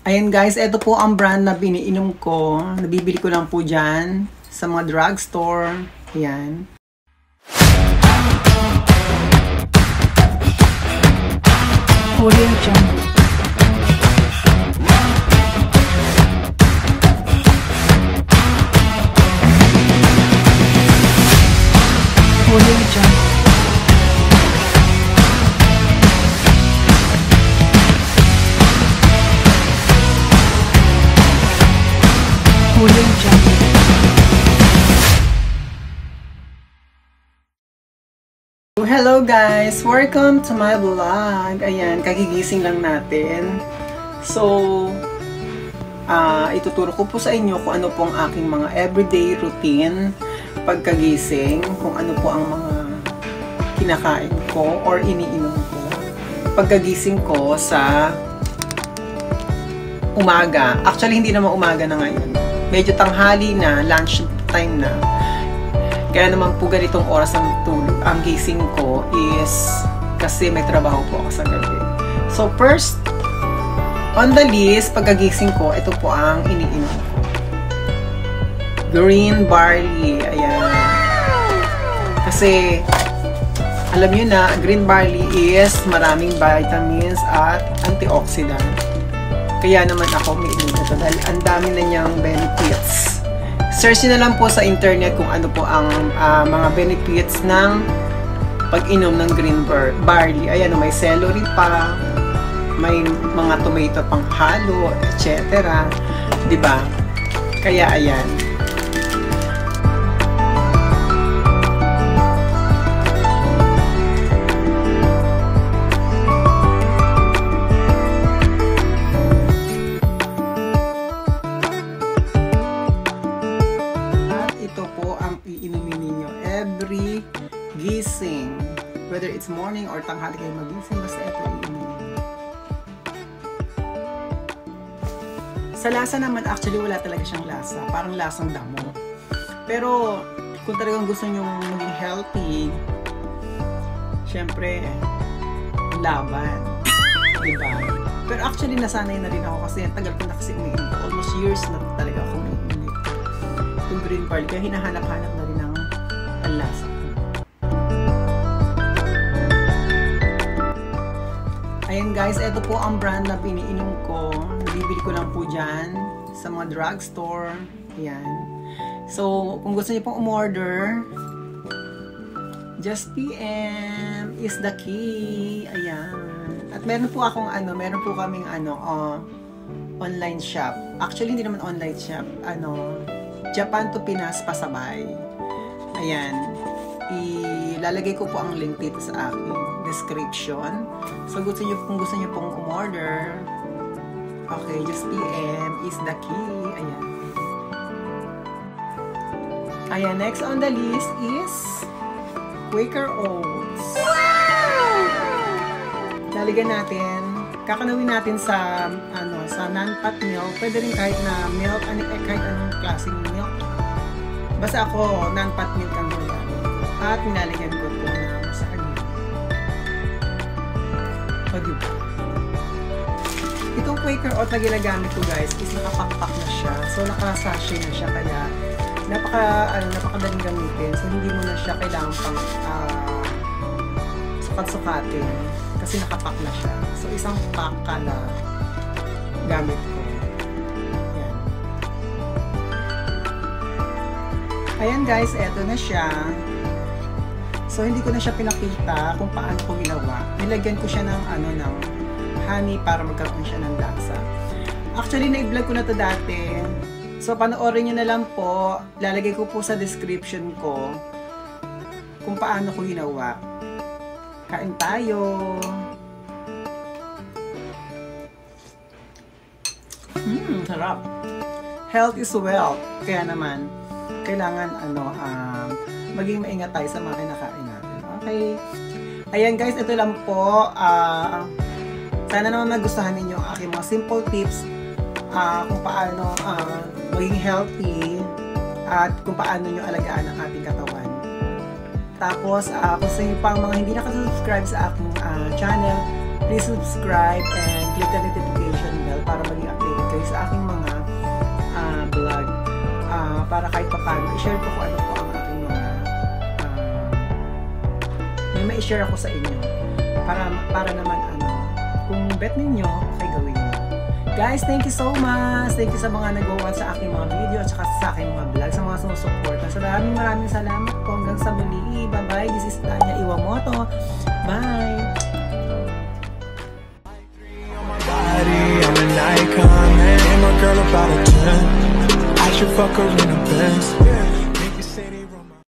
Ayan guys, ito po ang brand na biniinom ko. Nabibili ko lang po dyan sa mga drugstore. Ayan. Audio Jungle. Audio Jungle. Audio Jungle. Hello guys! Welcome to my vlog. Ayan, kagigising lang natin. So, ituturo ko po sa inyo kung ano po ang aking mga everyday routine pagkagising, kung ano po ang mga kinakain ko or iniinom ko pagkagising ko sa umaga. Actually, hindi naman umaga na ngayon. Medyo tanghali na, lunch time na. Kaya naman po ganitong oras ng tulog. Ang gising ko is kasi may trabaho po ako sa gabi. So first, on the list, pagkagising ko, ito po ang iniinom ko. Green barley. Ayan. Kasi, alam nyo na, green barley is maraming vitamins at antioxidant. Kaya naman ako may inom ito dahil ang dami na niyang benefits. Search nyo na lang po sa internet kung ano po ang mga benefits ng pag-inom ng green barley. Ayan, may celery pa, may mga tomato pang halo, etc. Diba? Kaya ayan. Gising. Whether it's morning or tanghali kayo magising, basta ito iinumin. Sa lasa naman, actually wala talaga siyang lasa. Parang lasang damo. Pero, kung talagang gusto nyo maging healthy, syempre, laban. Diba? Pero actually, nasanay na rin ako kasi tagal ko na kasi umiinom. Almost years na talaga ako umiinom. Itong green barley, kaya hinahanap-hanap na rin ang lasa. Ayan guys, ito po ang brand na biniinom ko. Nabibili ko lang po dyan sa mga drugstore. Ayan. So, kung gusto niyo pong umorder, just PM is the key. Ayan. At meron po akong meron po kaming online shop. Actually, hindi naman online shop. Japan to Pinas pasabay. Ayan. Ilalagay ko po ang link dito sa aking description. So, kung gusto niyo pong umorder, okay, just PM is the key. Ayan. Ayan, next on the list is Quaker Oats. Wow! Lalagyan natin, kakanawin natin sa non-fat milk. Pwede rin kahit na milk, kahit anong klaseng milk. Basta ako, non-fat milk ang ginagamit. At nilalagyan ko po ng sa kanya. O, diba? Itong Quaker Oat na ginagamit ko guys is nakapakpak na siya. So, nakasashay na siya. Kaya, napakadaling gamitin. So, hindi mo na siya kailangan pang sukat-sukatin. Kasi nakapak na siya. So, isang pack ka na gamit ko. Ayan. Ayan guys, eto na siya. So, hindi ko na siya pinakita kung paano ko ginawa. Nilagyan ko siya ng ng honey para magkaroon siya ng lasa. Actually, na-vlog ko na to dati. So, panoorin nyo na lang po. Lalagay ko po sa description ko kung paano ko ginawa. Kain tayo! Sarap! Health is wealth. Kaya naman, kailangan maging maingat tayo sa mga kinakain natin. Okay. Ayan guys, ito lang po. Sana naman magustuhan ninyo ang aking mga simple tips kung paano maging healthy at kung paano nyo alagaan ang ating katawan. Tapos, kung sa inyo pang mga hindi nakasubscribe sa aking channel, please subscribe and click the notification bell para maging updated para kahit paano i-share ko kung ano po ang aking mga may ma-share ako sa inyo para naman kung bet ninyo ay gawin nyo. Guys, thank you so much. Thank you sa mga nag-watch sa aking mga video at saka sa aking mga vlog, sa mga sumusuporta. So maraming salamat po. Hanggang sa muli. Bye-bye. This is Tanya Iwamoto. Bye! I'm an icon, man. And my girl about a 10. I should fuck her in a Benz.